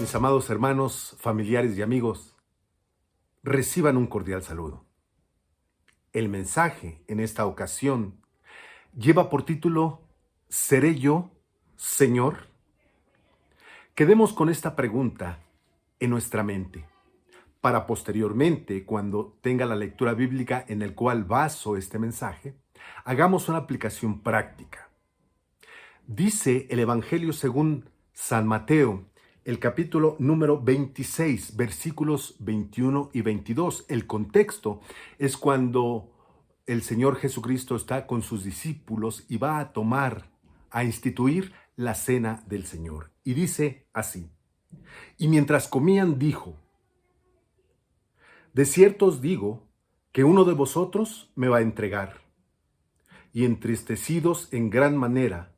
Mis amados hermanos, familiares y amigos, reciban un cordial saludo. El mensaje en esta ocasión lleva por título ¿Seré yo, Señor? Quedemos con esta pregunta en nuestra mente, para posteriormente, cuando tenga la lectura bíblica en el cual baso este mensaje, hagamos una aplicación práctica. Dice el Evangelio según San Mateo, el capítulo número 26, versículos 21 y 22. El contexto es cuando el Señor Jesucristo está con sus discípulos y va a instituir la cena del Señor. Y dice así: y mientras comían dijo: de cierto os digo que uno de vosotros me va a entregar. Y entristecidos en gran manera,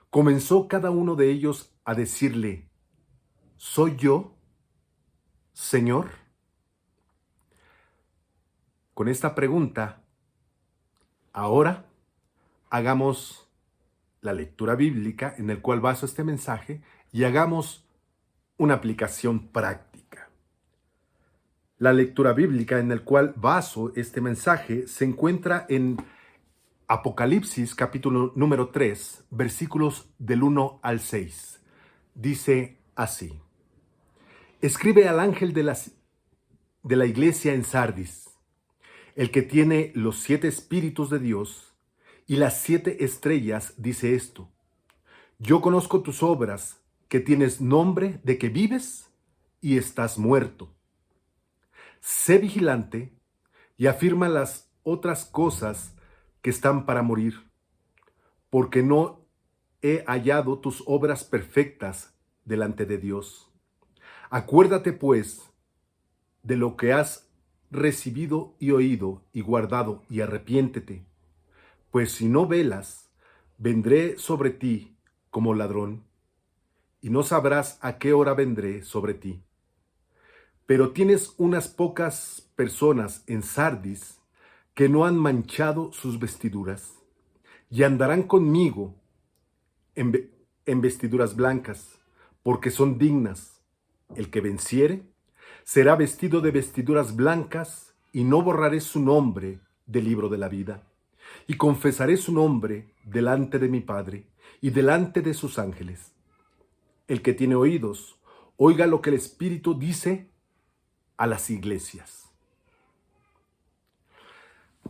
comenzó cada uno de ellos a decirle: ¿soy yo, Señor? Con esta pregunta, ahora hagamos la lectura bíblica en el cual baso este mensaje y hagamos una aplicación práctica. La lectura bíblica en el cual baso este mensaje se encuentra en Apocalipsis capítulo número 3, versículos del 1 al 6. Dice así: escribe al ángel de la iglesia en Sardis, el que tiene los 7 espíritus de Dios y las 7 estrellas, dice esto: yo conozco tus obras, que tienes nombre de que vives y estás muerto. Sé vigilante y afirma las otras cosas que están para morir, porque no he hallado tus obras perfectas delante de Dios. Acuérdate, pues, de lo que has recibido y oído y guardado, y arrepiéntete, pues si no velas, vendré sobre ti como ladrón, y no sabrás a qué hora vendré sobre ti. Pero tienes unas pocas personas en Sardis que no han manchado sus vestiduras, y andarán conmigo en vestiduras blancas, porque son dignas. El que venciere será vestido de vestiduras blancas, y no borraré su nombre del libro de la vida. Y confesaré su nombre delante de mi Padre y delante de sus ángeles. El que tiene oídos, oiga lo que el Espíritu dice a las iglesias.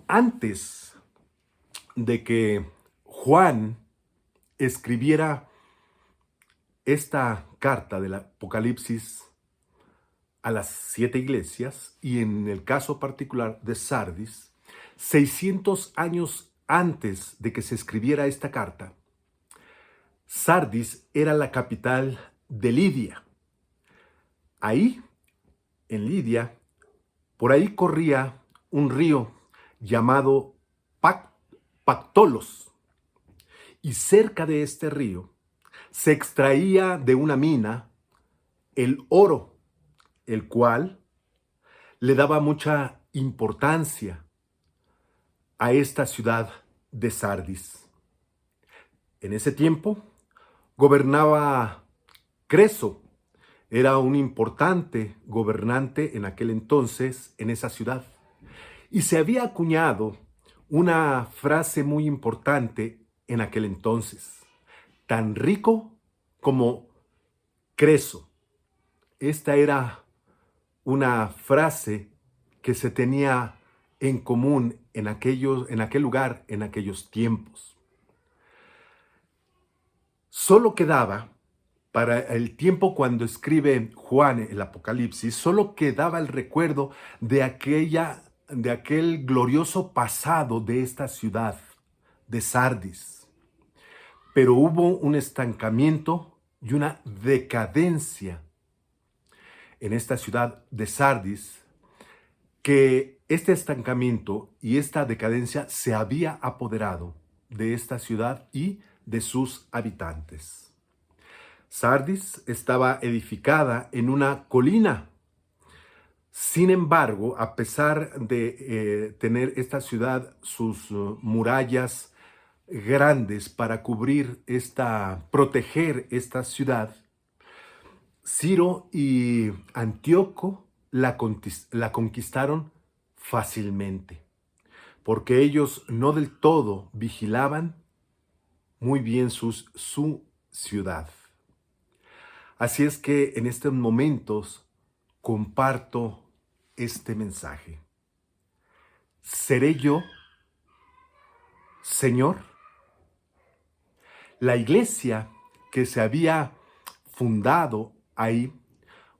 Antes de que Juan escribiera esta carta del Apocalipsis a las 7 iglesias, y en el caso particular de Sardis, 600 años antes de que se escribiera esta carta, Sardis era la capital de Lidia. Ahí, en Lidia, por ahí corría un río llamado Pactolos, y cerca de este río se extraía de una mina el oro, el cual le daba mucha importancia a esta ciudad de Sardis. En ese tiempo gobernaba Creso, era un importante gobernante en aquel entonces en esa ciudad. Y se había acuñado una frase muy importante en aquel entonces: tan rico como Creso. Esta era una frase que se tenía en común en aquel lugar, en aquellos tiempos. Solo quedaba, para el tiempo cuando escribe Juan el Apocalipsis, solo quedaba el recuerdo de aquel glorioso pasado de esta ciudad de Sardis. Pero hubo un estancamiento y una decadencia en esta ciudad de Sardis, que este estancamiento y esta decadencia se había apoderado de esta ciudad y de sus habitantes. Sardis estaba edificada en una colina. Sin embargo, a pesar de tener esta ciudad sus murallas grandes para proteger esta ciudad, Ciro y Antíoco la conquistaron fácilmente, porque ellos no del todo vigilaban muy bien su ciudad. Así es que en estos momentos comparto este mensaje. ¿Seré yo, Señor? La iglesia que se había fundado ahí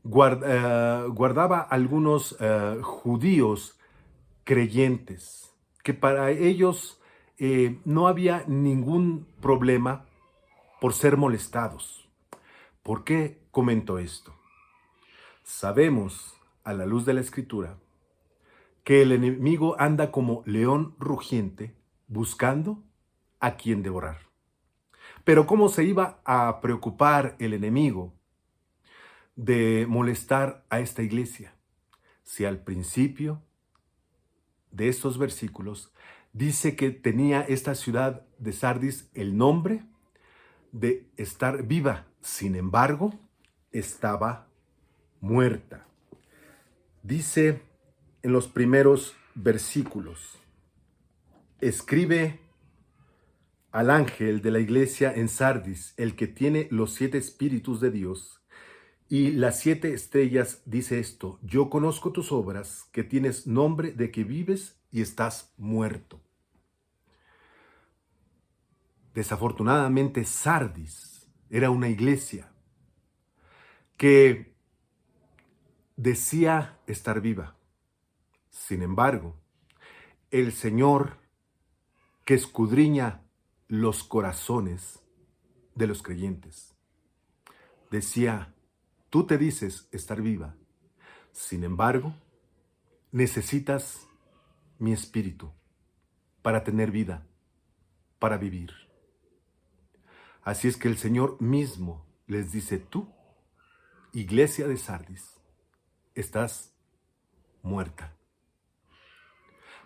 guardaba algunos judíos creyentes, que para ellos no había ningún problema por ser molestados. ¿Por qué comento esto? Sabemos, a la luz de la Escritura, que el enemigo anda como león rugiente buscando a quien devorar. Pero ¿cómo se iba a preocupar el enemigo de molestar a esta iglesia si al principio de estos versículos dice que tenía esta ciudad de Sardis el nombre de estar viva? Sin embargo, estaba muerta. Dice en los primeros versículos: escribe al ángel de la iglesia en Sardis, el que tiene los 7 espíritus de Dios y las 7 estrellas, dice esto: yo conozco tus obras, que tienes nombre de que vives y estás muerto. Desafortunadamente, Sardis era una iglesia que decía estar viva. Sin embargo, el Señor, que escudriña los corazones de los creyentes, decía: tú te dices estar viva, sin embargo, necesitas mi espíritu para tener vida, para vivir. Así es que el Señor mismo les dice: tú, iglesia de Sardis, estás muerta.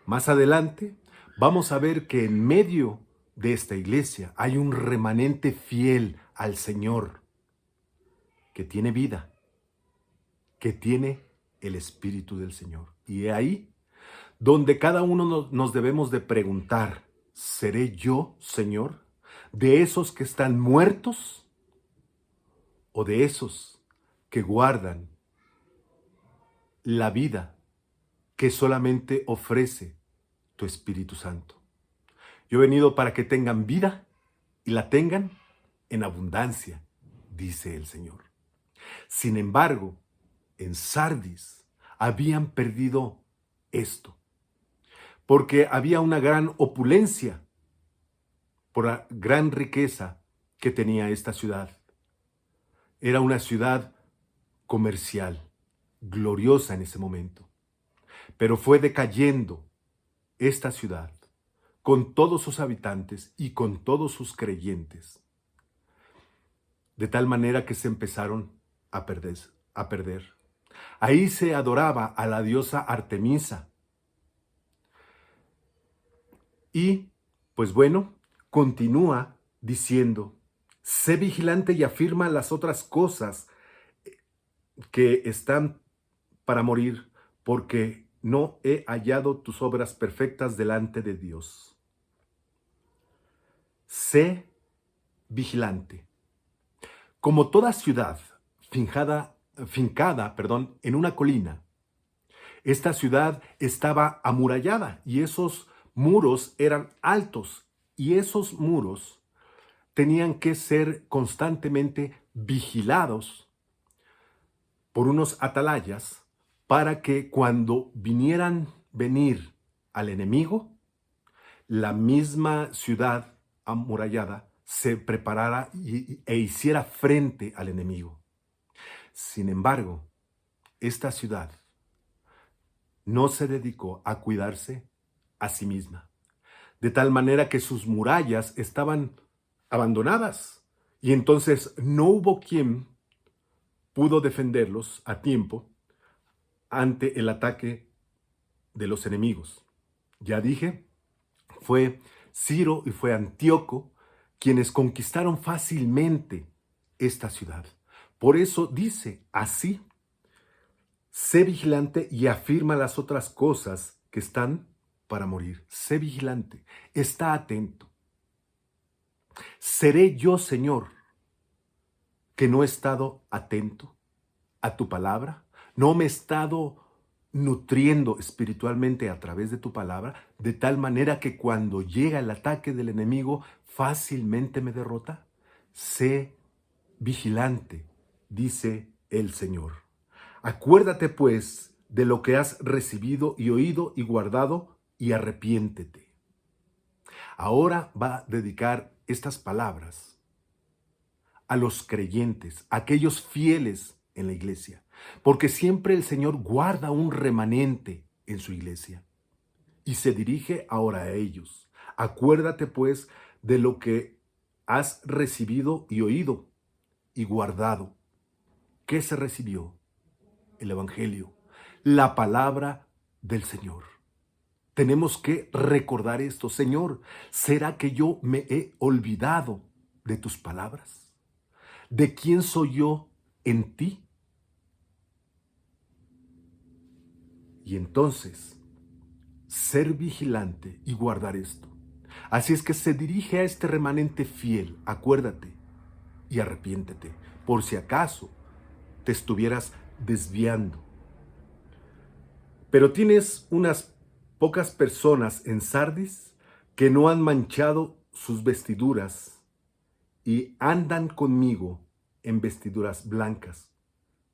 Más adelante vamos a ver que en medio de esta iglesia hay un remanente fiel al Señor, que tiene vida, que tiene el Espíritu del Señor. Y ahí donde cada uno nos debemos de preguntar: ¿seré yo, Señor, de esos que están muertos o de esos que guardan la vida que solamente ofrece tu Espíritu Santo? Yo he venido para que tengan vida y la tengan en abundancia, dice el Señor. Sin embargo, en Sardis habían perdido esto, porque había una gran opulencia por la gran riqueza que tenía esta ciudad. Era una ciudad comercial, gloriosa en ese momento, pero fue decayendo esta ciudad con todos sus habitantes y con todos sus creyentes, de tal manera que se empezaron a perder. Ahí se adoraba a la diosa Artemisa. Y, pues bueno, continúa diciendo: sé vigilante y afirma las otras cosas que están para morir, porque no he hallado tus obras perfectas delante de Dios. Sé vigilante. Como toda ciudad fincada, en una colina, esta ciudad estaba amurallada y esos muros eran altos, y esos muros tenían que ser constantemente vigilados por unos atalayas para que cuando venir al enemigo, la misma ciudad amurallada se preparara e hiciera frente al enemigo. Sin embargo, esta ciudad no se dedicó a cuidarse a sí misma, de tal manera que sus murallas estaban abandonadas, y entonces no hubo quien pudo defenderlos a tiempo ante el ataque de los enemigos. Ya dije, fue Ciro y fue Antíoco quienes conquistaron fácilmente esta ciudad, Por eso dice así: sé vigilante y afirma las otras cosas que están para morir. Sé vigilante, está atento. ¿Seré yo, Señor, que no he estado atento a tu palabra? ¿No me he estado nutriendo espiritualmente a través de tu palabra, de tal manera que cuando llega el ataque del enemigo fácilmente me derrota? Sé vigilante, dice el Señor. Acuérdate pues de lo que has recibido y oído y guardado, y arrepiéntete. Ahora va a dedicar estas palabras a los creyentes, a aquellos fieles en la iglesia, porque siempre el Señor guarda un remanente en su iglesia y se dirige ahora a ellos. Acuérdate pues de lo que has recibido y oído y guardado. ¿Qué se recibió? El Evangelio, la palabra del Señor. Tenemos que recordar esto. Señor, ¿será que yo me he olvidado de tus palabras? ¿De quién soy yo en ti? Y entonces, ser vigilante y guardar esto. Así es que se dirige a este remanente fiel. Acuérdate y arrepiéntete, por si acaso te estuvieras desviando. Pero tienes unas pocas personas en Sardis que no han manchado sus vestiduras y andan conmigo en vestiduras blancas,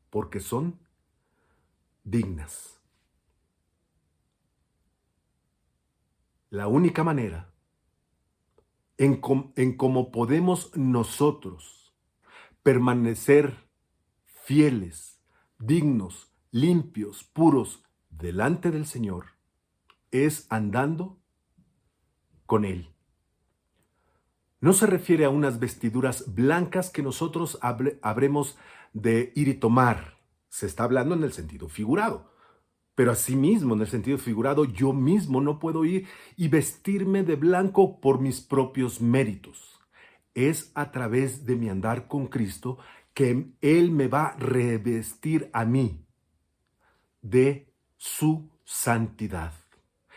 porque son dignas. La única manera en cómo podemos nosotros permanecer fieles, dignos, limpios, puros delante del Señor es andando con Él. No se refiere a unas vestiduras blancas que nosotros habremos de ir y tomar. Se está hablando en el sentido figurado. Pero asimismo, en el sentido figurado, yo mismo no puedo ir y vestirme de blanco por mis propios méritos. Es a través de mi andar con Cristo que Él me va a revestir a mí de su santidad.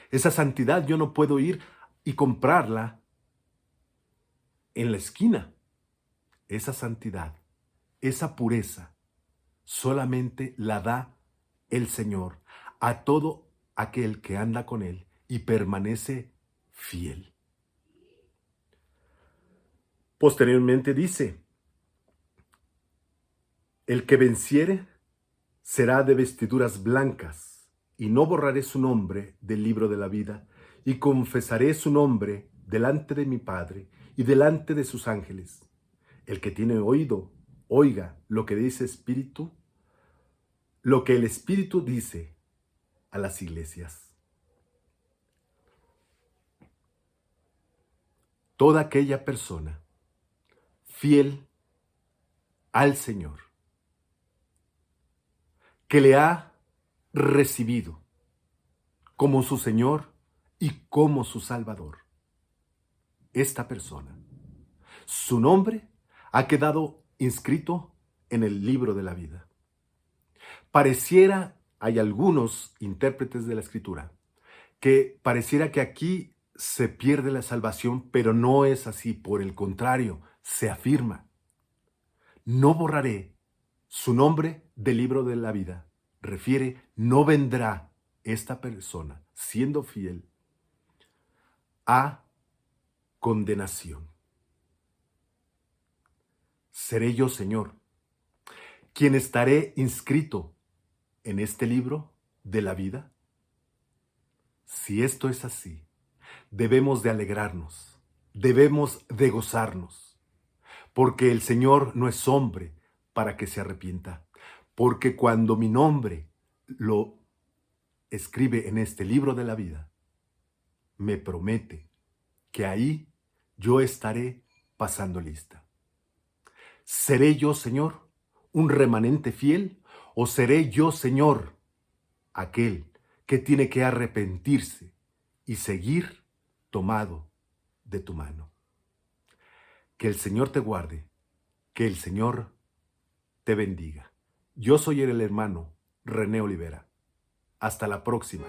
Esa santidad yo no puedo ir y comprarla en la esquina. Esa santidad, esa pureza, solamente la da el Señor a todo aquel que anda con Él y permanece fiel. Posteriormente dice: el que venciere será de vestiduras blancas, y no borraré su nombre del libro de la vida, y confesaré su nombre delante de mi Padre y delante de sus ángeles. El que tiene oído, oiga lo que dice Espíritu, lo que el Espíritu dice a las iglesias. Toda aquella persona fiel al Señor, que le ha recibido como su Señor y como su Salvador, esta persona, su nombre ha quedado inscrito en el libro de la vida. Pareciera, hay algunos intérpretes de la Escritura, que pareciera que aquí se pierde la salvación, pero no es así. Por el contrario, se afirma: no borraré su nombre del libro de la vida. Refiere, no vendrá esta persona, siendo fiel, a condenación. Seré yo, Señor, quien estaré inscrito en este libro de la vida. Si esto es así, debemos de alegrarnos, debemos de gozarnos, porque el Señor no es hombre para que se arrepienta, porque cuando mi nombre lo escribe en este libro de la vida, me promete que ahí yo estaré pasando lista. ¿Seré yo, Señor, un remanente fiel, o seré yo, Señor, aquel que tiene que arrepentirse y seguir tomado de tu mano? Que el Señor te guarde, que el Señor te bendiga. Yo soy el hermano René Olivera. Hasta la próxima.